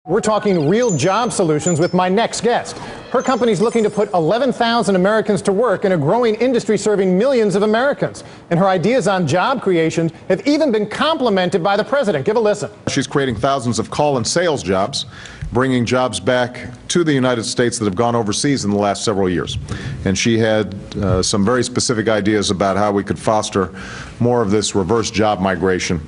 We're talking real job solutions with my next guest. Her company's looking to put 11,000 Americans to work in a growing industry serving millions of Americans. And her ideas on job creation have even been complimented by the president. Give a listen. She's creating thousands of call and sales jobs, bringing jobs back to the United States that have gone overseas in the last several years. And she had some very specific ideas about how we could foster more of this reverse job migration.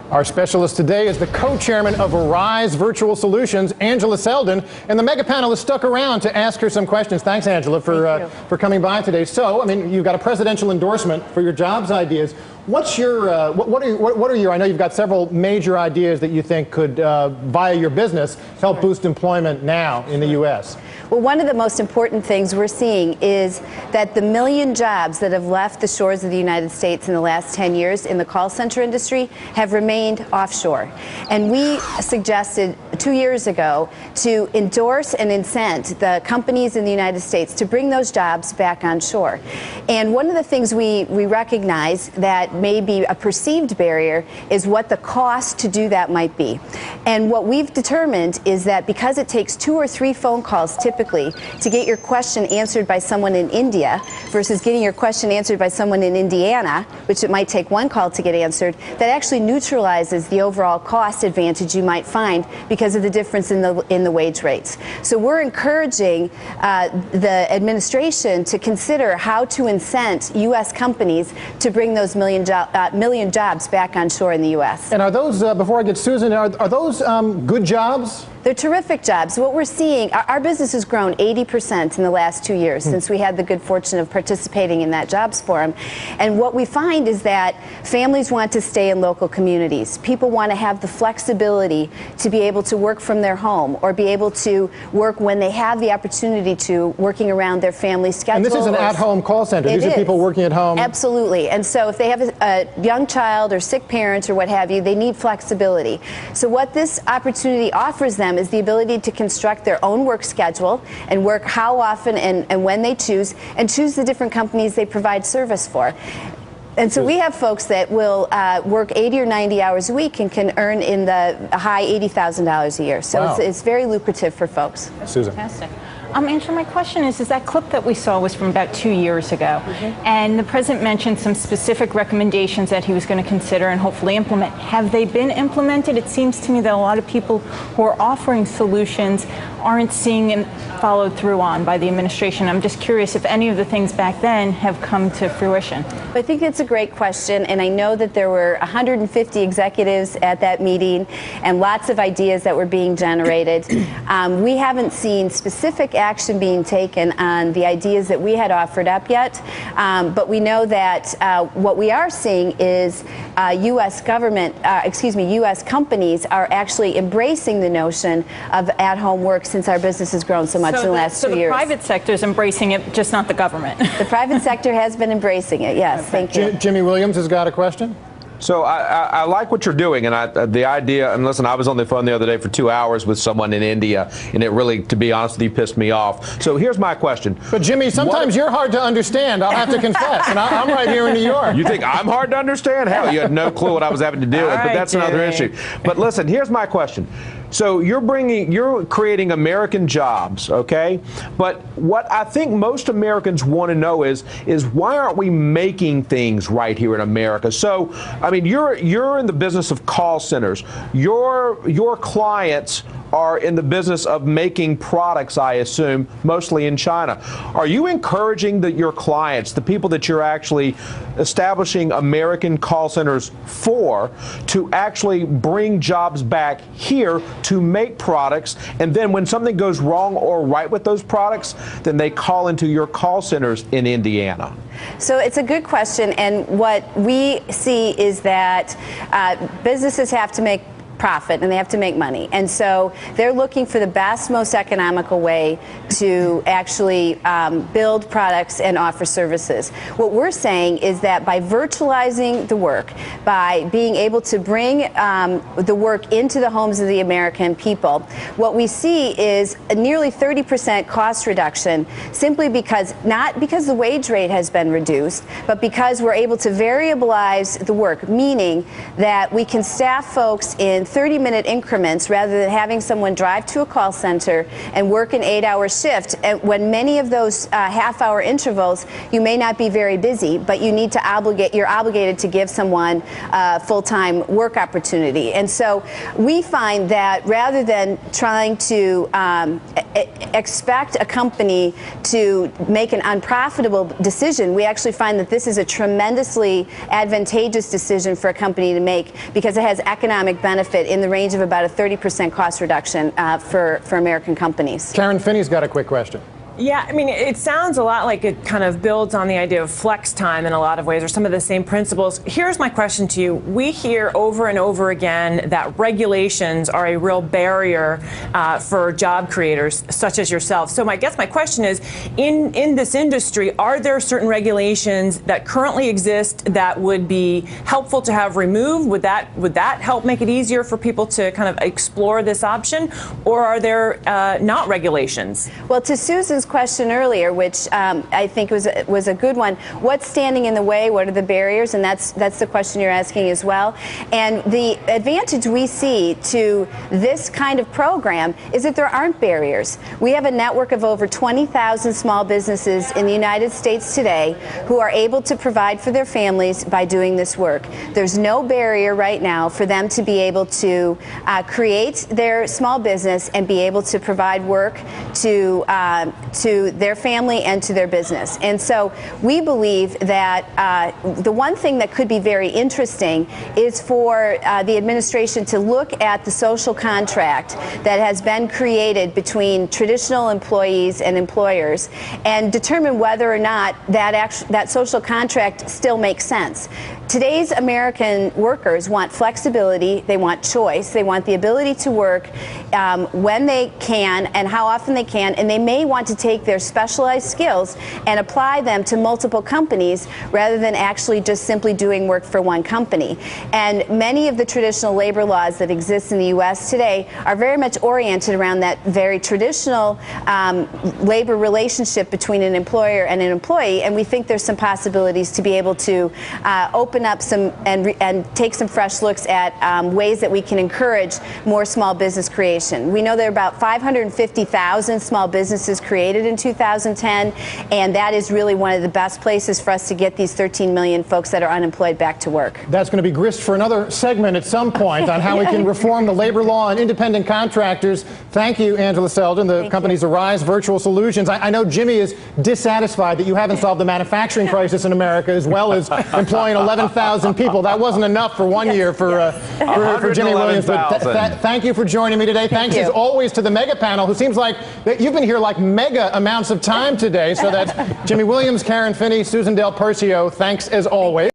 Our specialist today is the co-chairman of Arise Virtual Solutions, Angela Selden, and the mega panelists stuck around to ask her some questions. Thanks, Angela, for coming by today. So, I mean, you've got a presidential endorsement for your jobs ideas. What's your what are your? I know you've got several major ideas that you think could, via your business, help boost employment now in the U.S. Well, one of the most important things we're seeing is that the million jobs that have left the shores of the United States in the last 10 years in the call center industry have remained offshore. And we suggested 2 years ago to endorse and incent the companies in the United States to bring those jobs back on shore. And one of the things we recognize that may be a perceived barrier is what the cost to do that might be. And what we've determined is that because it takes 2 or 3 phone calls typically to get your question answered by someone in India versus getting your question answered by someone in Indiana, which it might take 1 call to get answered, that actually neutralizes the overall cost advantage you might find because of the difference in the wage rates. So we're encouraging the administration to consider how to incent U.S. companies to bring those million jobs back on shore in the U.S. And are those, before I get Susan, are those good jobs? They're terrific jobs. What we're seeing, our business has grown 80% in the last 2 years since we had the good fortune of participating in that jobs forum. And what we find is that families want to stay in local communities. People want to have the flexibility to be able to work from their home or be able to work when they have the opportunity to, working around their family schedule. And this is an at-home call center. These are people working at home. Absolutely. And so if they have a young child or sick parents or what have you, they need flexibility. So what this opportunity offers them is the ability to construct their own work schedule and work how often and when they choose, and choose the different companies they provide service for. And so we have folks that will work 80 or 90 hours a week and can earn in the high $80,000 a year. So wow. It's very lucrative for folks. Susan. Fantastic. Angela, my question is that clip that we saw was from about 2 years ago, and the president mentioned some specific recommendations that he was going to consider and hopefully implement. Have they been implemented? It seems to me that a lot of people who are offering solutions aren't seeing and followed through on by the administration. I'm just curious if any of the things back then have come to fruition. I think it's a great question, and I know that there were 150 executives at that meeting and lots of ideas that were being generated. We haven't seen specific action being taken on the ideas that we had offered up yet, but we know that what we are seeing is U.S. U.S. companies are actually embracing the notion of at-home work since our business has grown so much in the last 2 years. So the private sector is embracing it, just not the government. The private sector has been embracing it, yes. Okay. Thank you. Jimmy Williams has got a question. So I like what you're doing, and the idea, and listen, I was on the phone the other day for 2 hours with someone in India, and it really, to be honest with you, pissed me off. So here's my question. But Jimmy, sometimes you're hard to understand, I'll have to confess, and I'm right here in New York. You think I'm hard to understand? Hell, you had no clue what I was having to deal with, but that's another issue. But listen, here's my question. So you're creating American jobs, okay? But what I think most Americans want to know is why aren't we making things right here in America? So, I mean, you're in the business of call centers. Your clients are in the business of making products, I assume, mostly in China. Are you encouraging your clients, the people that you're actually establishing American call centers for, to actually bring jobs back here to make products, and then when something goes wrong or right with those products, then they call into your call centers in Indiana? So it's a good question, and what we see is that businesses have to make profit and they have to make money, and so they're looking for the best, most economical way to actually build products and offer services. What we're saying is that by virtualizing the work, by being able to bring the work into the homes of the American people, what we see is a nearly 30% cost reduction, simply because, not because the wage rate has been reduced, but because we're able to variabilize the work, meaning that we can staff folks in 30-minute increments rather than having someone drive to a call center and work an 8-hour shift. And when many of those half-hour intervals, you may not be very busy, but you're obligated to give someone full-time work opportunity. And so we find that rather than trying to expect a company to make an unprofitable decision, we actually find that this is a tremendously advantageous decision for a company to make because it has economic benefit in the range of about a 30% cost reduction for American companies. Karen Finney's got a quick question. Yeah, I mean, it sounds a lot like it kind of builds on the idea of flex time in a lot of ways, or some of the same principles. Here's my question to you. We hear over and over again that regulations are a real barrier for job creators such as yourself. So I guess my question is, in this industry, are there certain regulations that currently exist that would be helpful to have removed? Would that help make it easier for people to kind of explore this option? Or are there not regulations? Well, to Susan's question earlier, which I think was a good one. What's standing in the way? What are the barriers? And that's the question you're asking as well. And the advantage we see to this kind of program is that there aren't barriers. We have a network of over 20,000 small businesses in the United States today who are able to provide for their families by doing this work. There's no barrier right now for them to be able to create their small business and be able to provide work to their family and to their business. And so we believe that the one thing that could be very interesting is for the administration to look at the social contract that has been created between traditional employees and employers and determine whether or not that social contract still makes sense. Today's American workers want flexibility, they want choice, they want the ability to work when they can and how often they can, and they may want to take their specialized skills and apply them to multiple companies rather than actually just simply doing work for one company. And many of the traditional labor laws that exist in the U.S. today are very much oriented around that very traditional labor relationship between an employer and an employee, and we think there's some possibilities to be able to open up some and take some fresh looks at ways that we can encourage more small business creation. We know there are about 550,000 small businesses created in 2010, and that is really one of the best places for us to get these 13 million folks that are unemployed back to work. That's going to be grist for another segment at some point on how we can reform the labor law on independent contractors. Thank you, Angela Selden, the company's Arise Virtual Solutions. I know Jimmy is dissatisfied that you haven't solved the manufacturing crisis in America as well as employing 11,000 people. That wasn't enough for one year for Jimmy Williams. But thank you for joining me today. Thanks as always to the mega panel, who seems like you've been here like mega amounts of time today. So that's Jimmy Williams, Karen Finney, Susan Del Percio. Thanks as always.